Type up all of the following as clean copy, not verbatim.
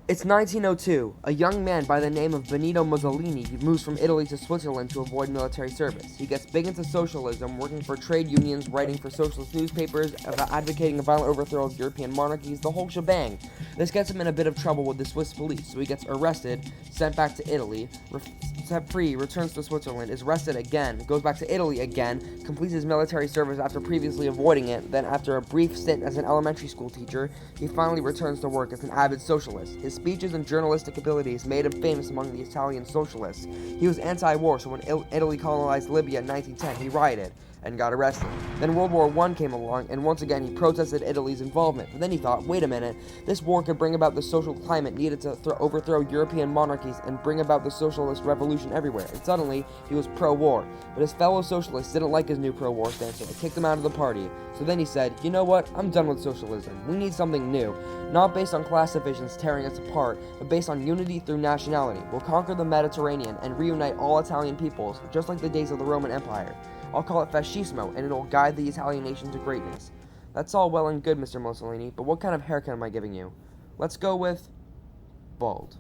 It's 1902. A young man by the name of Benito Mussolini moves from Italy to Switzerland to avoid military service. He gets big into socialism, working for trade unions, writing for socialist newspapers, advocating a violent overthrow of European monarchies, the whole shebang. This gets him in a bit of trouble with the Swiss police, so he gets arrested, sent back to Italy, set free, returns to Switzerland, is arrested again, goes back to Italy again, completes his military service after previously avoiding it, then after a brief stint as an elementary school teacher, he finally returns to work as an avid socialist. His speeches and journalistic abilities made him famous among the Italian socialists. He was anti-war, so when Italy colonized Libya in 1910, he rioted and got arrested. Then World War I came along, and once again he protested Italy's involvement. But then he thought, wait a minute, this war could bring about the social climate needed to overthrow European monarchies and bring about the socialist revolution everywhere. And suddenly, he was pro-war. But his fellow socialists didn't like his new pro-war stance, so they kicked him out of the party. So then he said, you know what, I'm done with socialism. We need something new. Not based on class divisions tearing us apart, but based on unity through nationality. We'll conquer the Mediterranean and reunite all Italian peoples, just like the days of the Roman Empire. I'll call it fascismo, and it'll guide the Italian nation to greatness. That's all well and good, Mr. Mussolini, but what kind of haircut am I giving you? Let's go with bald.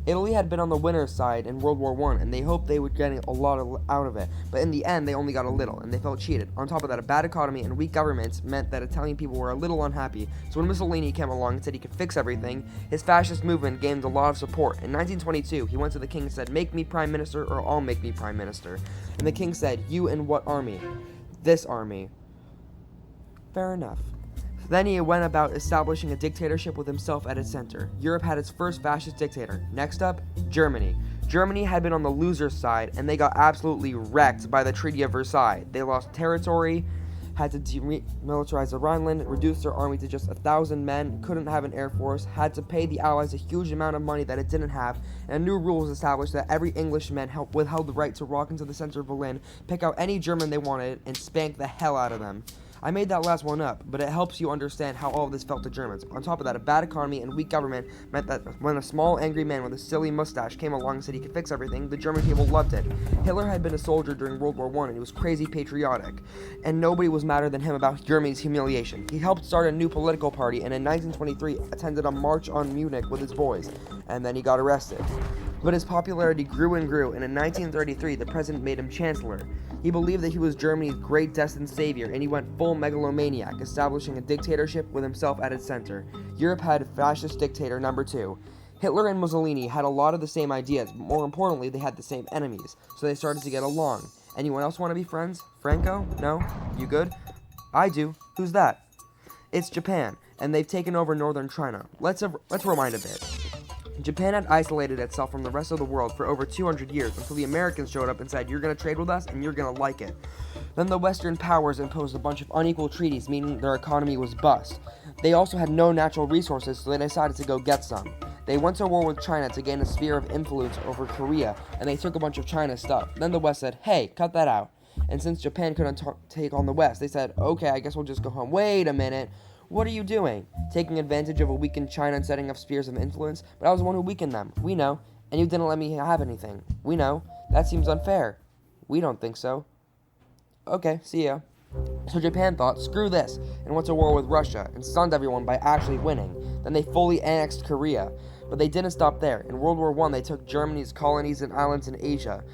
Italy had been on the winner's side in World War I, and they hoped they would get a lot out of it, but in the end, they only got a little, and they felt cheated. On top of that, a bad economy and weak governments meant that Italian people were a little unhappy, so when Mussolini came along and said he could fix everything, his fascist movement gained a lot of support. In 1922, he went to the king and said, make me prime minister or I'll make me prime minister. And the king said, you and what army? This army. Fair enough. Then he went about establishing a dictatorship with himself at its center. Europe had its first fascist dictator. Next up, Germany. Germany had been on the loser's side, and they got absolutely wrecked by the Treaty of Versailles. They lost territory, had to demilitarize the Rhineland, reduce their army to just 1,000 men, couldn't have an air force, had to pay the Allies a huge amount of money that it didn't have, and a new rule was established that every Englishman withheld the right to walk into the center of Berlin, pick out any German they wanted, and spank the hell out of them. I made that last one up, but it helps you understand how all of this felt to Germans. On top of that, a bad economy and weak government meant that when a small, angry man with a silly mustache came along and said he could fix everything, the German people loved it. Hitler had been a soldier during World War I, and he was crazy patriotic, and nobody was madder than him about Germany's humiliation. He helped start a new political party, and in 1923 attended a march on Munich with his boys, and then he got arrested. But his popularity grew and grew, and in 1933 the president made him chancellor. He believed that he was Germany's great destined savior, and he went full megalomaniac, establishing a dictatorship with himself at its center. Europe had fascist dictator number 2. Hitler and Mussolini had a lot of the same ideas, but more importantly, they had the same enemies, so they started to get along. Anyone else want to be friends? Franco? No? You good? I do. Who's that? It's Japan, and they've taken over northern China. Let's rewind a bit. Japan had isolated itself from the rest of the world for over 200 years until the Americans showed up and said, you're going to trade with us and you're going to like it. Then the Western powers imposed a bunch of unequal treaties, meaning their economy was bust. They also had no natural resources, so they decided to go get some. They went to war with China to gain a sphere of influence over Korea, and they took a bunch of China's stuff. Then the West said, hey, cut that out. And since Japan couldn't take on the West, they said, okay, I guess we'll just go home. Wait a minute. What are you doing? Taking advantage of a weakened China and setting up spheres of influence? But I was the one who weakened them. We know. And you didn't let me have anything. We know. That seems unfair. We don't think so. Okay, see ya. So Japan thought, screw this, and went to war with Russia, and stunned everyone by actually winning. Then they fully annexed Korea. But they didn't stop there. In World War I, they took Germany's colonies and islands in Asia.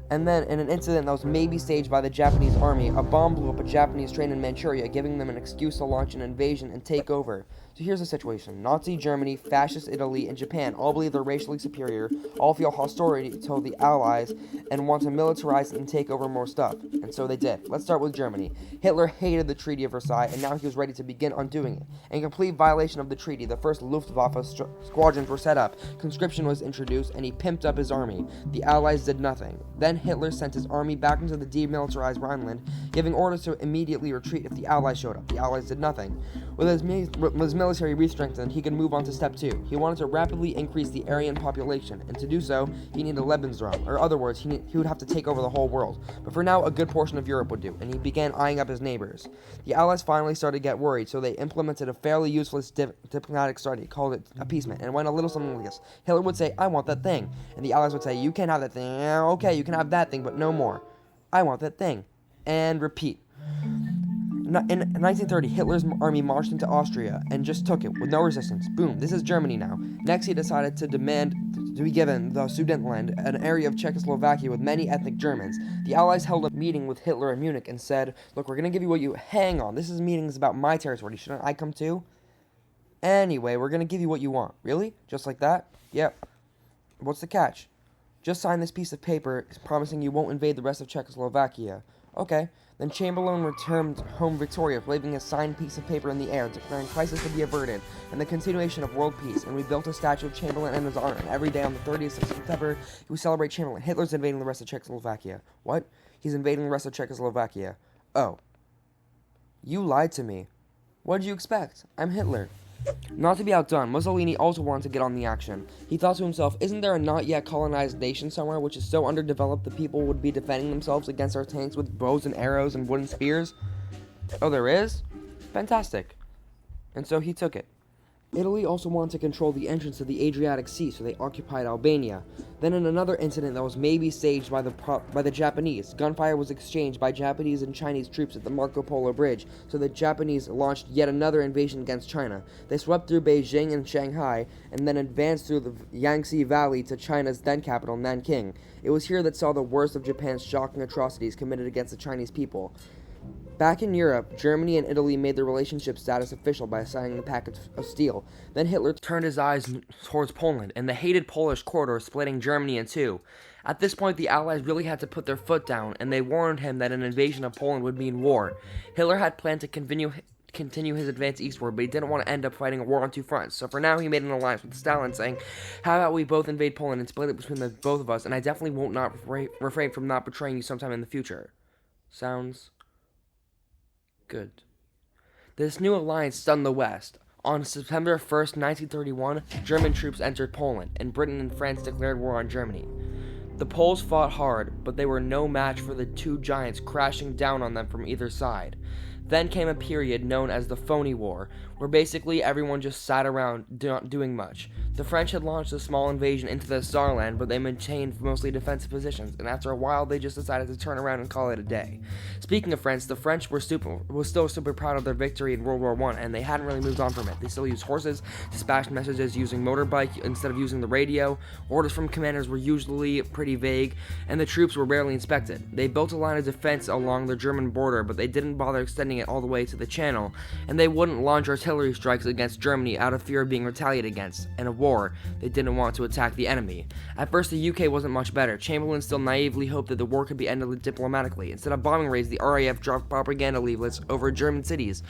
And then, in an incident that was maybe staged by the Japanese army, a bomb blew up a Japanese train in Manchuria, giving them an excuse to launch an invasion and take over. So here's the situation. Nazi Germany, Fascist Italy, and Japan all believe they're racially superior, all feel hostility to the Allies, and want to militarize and take over more stuff. And so they did. Let's start with Germany. Hitler hated the Treaty of Versailles, and now he was ready to begin undoing it. In complete violation of the treaty, the first Luftwaffe squadrons were set up, conscription was introduced, and he pimped up his army. The Allies did nothing. Then Hitler sent his army back into the demilitarized Rhineland, giving orders to immediately retreat if the Allies showed up. The Allies did nothing. With his military re-strengthened, he could move on to step 2. He wanted to rapidly increase the Aryan population, and to do so, he needed a Lebensraum, or other words, he would have to take over the whole world. But for now, a good portion of Europe would do, and he began eyeing up his neighbors. The Allies finally started to get worried, so they implemented a fairly useless diplomatic strategy, called it appeasement, and went a little something like this. Hitler would say, I want that thing, and the Allies would say, you can't have that thing. Okay, you can have that thing, but no more. I want that thing. And repeat. In 1930, Hitler's army marched into Austria and just took it with no resistance. Boom, this is Germany now. Next, he decided to demand to be given the Sudetenland, an area of Czechoslovakia with many ethnic Germans. The Allies held a meeting with Hitler in Munich and said, look, we're going to give you what you... Hang on, this is meetings about my territory. Shouldn't I come too? Anyway, we're going to give you what you want. Really? Just like that? Yep. What's the catch? Just sign this piece of paper promising you won't invade the rest of Czechoslovakia. Okay. Then Chamberlain returned home victorious, waving a signed piece of paper in the air, declaring crisis to be averted and the continuation of world peace. And we built a statue of Chamberlain in his honor. And every day on the 30th of September, we celebrate Chamberlain. Hitler's invading the rest of Czechoslovakia. What? He's invading the rest of Czechoslovakia. Oh. You lied to me. What did you expect? I'm Hitler. Not to be outdone, Mussolini also wanted to get on the action. He thought to himself, isn't there a not yet colonized nation somewhere which is so underdeveloped the people would be defending themselves against our tanks with bows and arrows and wooden spears? Oh, there is? Fantastic. And so he took it. Italy also wanted to control the entrance to the Adriatic Sea, so they occupied Albania. Then in another incident that was maybe staged by the Japanese, gunfire was exchanged by Japanese and Chinese troops at the Marco Polo Bridge, so the Japanese launched yet another invasion against China. They swept through Beijing and Shanghai, and then advanced through the Yangtze Valley to China's then capital, Nanking. It was here that saw the worst of Japan's shocking atrocities committed against the Chinese people. Back in Europe, Germany and Italy made their relationship status official by signing the Pact of Steel. Then Hitler turned his eyes towards Poland, and the hated Polish corridor splitting Germany in two. At this point, the Allies really had to put their foot down, and they warned him that an invasion of Poland would mean war. Hitler had planned to continue his advance eastward, but he didn't want to end up fighting a war on two fronts. So for now, he made an alliance with Stalin, saying, how about we both invade Poland and split it between the both of us, and I definitely won't not refrain from not betraying you sometime in the future. Sounds... good. This new alliance stunned the West. On September 1st, 1931, German troops entered Poland, and Britain and France declared war on Germany. The Poles fought hard, but they were no match for the two giants crashing down on them from either side. Then came a period known as the Phony War, where basically everyone just sat around not doing much. The French had launched a small invasion into the Saarland, but they maintained mostly defensive positions, and after a while they just decided to turn around and call it a day. Speaking of France, the French were still super proud of their victory in World War I, and they hadn't really moved on from it. They still used horses, dispatched messages using motorbike instead of using the radio, orders from commanders were usually pretty vague, and the troops were rarely inspected. They built a line of defense along the German border, but they didn't bother extending it all the way to the Channel, and they wouldn't launch artillery strikes against Germany out of fear of being retaliated against. In a war, they didn't want to attack the enemy. At first, the UK wasn't much better. Chamberlain still naively hoped that the war could be ended diplomatically. Instead of bombing raids, the RAF dropped propaganda leaflets over German cities,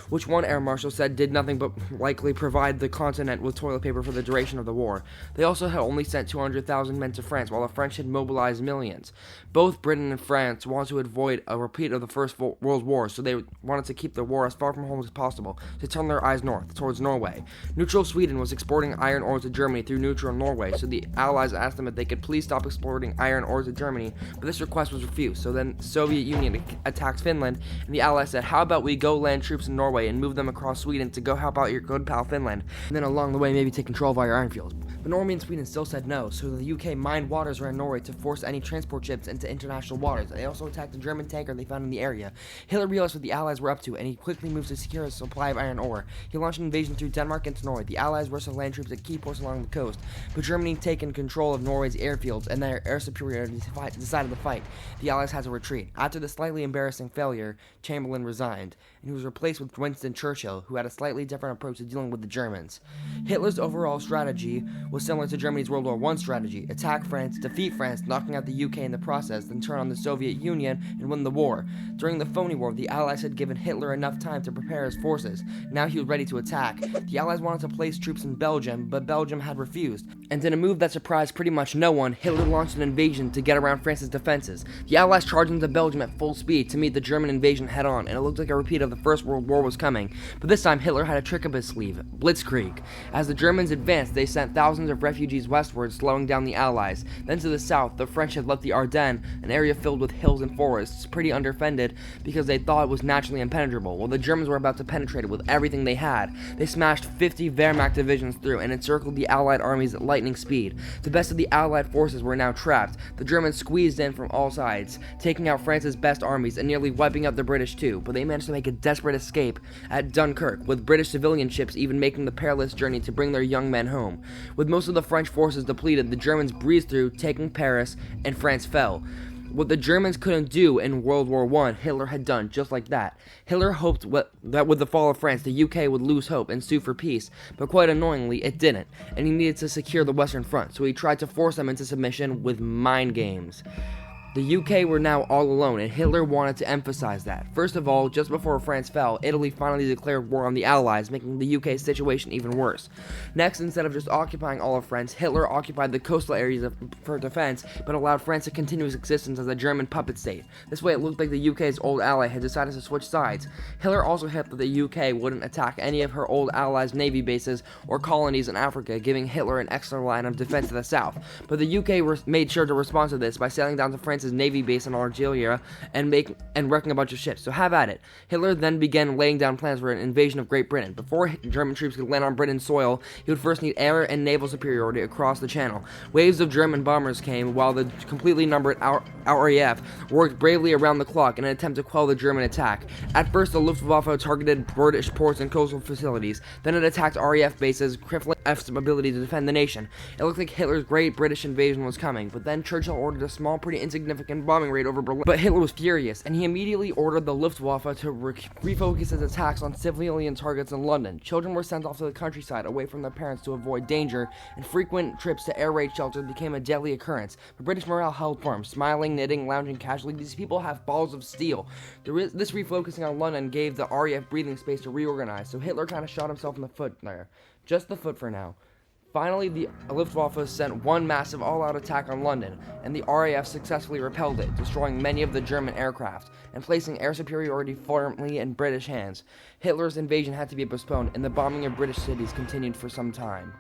which one air marshal said did nothing but likely provide the continent with toilet paper for the duration of the war. They also had only sent 200,000 men to France, while the French had mobilized millions. Both Britain and France wanted to avoid a repeat of the First World War, so they wanted to keep the war as far from home as possible, to turn their eyes north, towards Norway. Neutral Sweden was exporting iron ore to Germany through neutral Norway, so the Allies asked them if they could please stop exporting iron ore to Germany, but this request was refused. So then the Soviet Union attacked Finland, and the Allies said, how about we go land troops in Norway and move them across Sweden to go help out your good pal Finland, and then along the way maybe take control of all your iron fields. But Norway and Sweden still said no, so the UK mined waters around Norway to force any transport ships into international waters. They also attacked a German tanker they found in the area. Hitler realized what the Allies were up to, and he quickly moved to secure a supply of iron ore. He launched an invasion through Denmark into Norway. The Allies were to land troops at key ports along the coast, but Germany had taken control of Norway's airfields, and their air superiority decided to fight. The Allies had to retreat. After the slightly embarrassing failure, Chamberlain resigned, and he was replaced with Winston Churchill, who had a slightly different approach to dealing with the Germans. Hitler's overall strategy was similar to Germany's World War I strategy: attack France, defeat France, knocking out the UK in the process, then turn on the Soviet Union and win the war. During the Phony War, the Allies had given Hitler enough time to prepare his forces. Now he was ready to attack. The Allies wanted to place troops in Belgium, but Belgium had refused. And in a move that surprised pretty much no one, Hitler launched an invasion to get around France's defenses. The Allies charged into Belgium at full speed to meet the German invasion head-on, and it looked like a repeat of the First World War was coming. But this time, Hitler had a trick up his sleeve: blitzkrieg. As the Germans advanced, they sent thousands of refugees westward, slowing down the Allies. Then to the south, the French had left the Ardennes, an area filled with hills and forests, pretty underfended, it because they thought it was naturally impenetrable. While the Germans were about to penetrate it with everything they had, they smashed 50 Wehrmacht divisions through and encircled the Allied armies at lightning speed. The best of the Allied forces were now trapped. The Germans squeezed in from all sides, taking out France's best armies and nearly wiping out the British too, but they managed to make a desperate escape at Dunkirk, with British civilian ships even making the perilous journey to bring their young men home. With most of the French forces depleted, the Germans breezed through, taking Paris, and France fell. What the Germans couldn't do in World War I, Hitler had done just like that. Hitler hoped that with the fall of France, the UK would lose hope and sue for peace, but quite annoyingly, it didn't, and he needed to secure the Western Front, so he tried to force them into submission with mind games. The UK were now all alone, and Hitler wanted to emphasize that. First of all, just before France fell, Italy finally declared war on the Allies, making the UK's situation even worse. Next, instead of just occupying all of France, Hitler occupied the coastal areas for defense, but allowed France to continue its existence as a German puppet state. This way, it looked like the UK's old ally had decided to switch sides. Hitler also hoped that the UK wouldn't attack any of her old allies' navy bases or colonies in Africa, giving Hitler an extra line of defense to the south. But the UK made sure to respond to this by sailing down to France's navy base in Algeria and wrecking a bunch of ships. So have at it. Hitler then began laying down plans for an invasion of Great Britain. Before German troops could land on Britain's soil, he would first need air and naval superiority across the Channel. Waves of German bombers came, while the completely numbered RAF worked bravely around the clock in an attempt to quell the German attack. At first, the Luftwaffe targeted British ports and coastal facilities. Then it attacked RAF bases, crippling RAF's ability to defend the nation. It looked like Hitler's great British invasion was coming, but then Churchill ordered a small, pretty insignificant bombing raid over Berlin. But Hitler was furious, and he immediately ordered the Luftwaffe to refocus its attacks on civilian targets in London. Children were sent off to the countryside away from their parents to avoid danger, and frequent trips to air raid shelters became a deadly occurrence. But British morale held firm. Smiling, knitting, lounging casually, these people have balls of steel. This refocusing on London gave the RAF breathing space to reorganize, so Hitler kind of shot himself in the foot there. Just the foot for now. Finally, the Luftwaffe sent one massive all-out attack on London, and the RAF successfully repelled it, destroying many of the German aircraft, and placing air superiority firmly in British hands. Hitler's invasion had to be postponed, and the bombing of British cities continued for some time.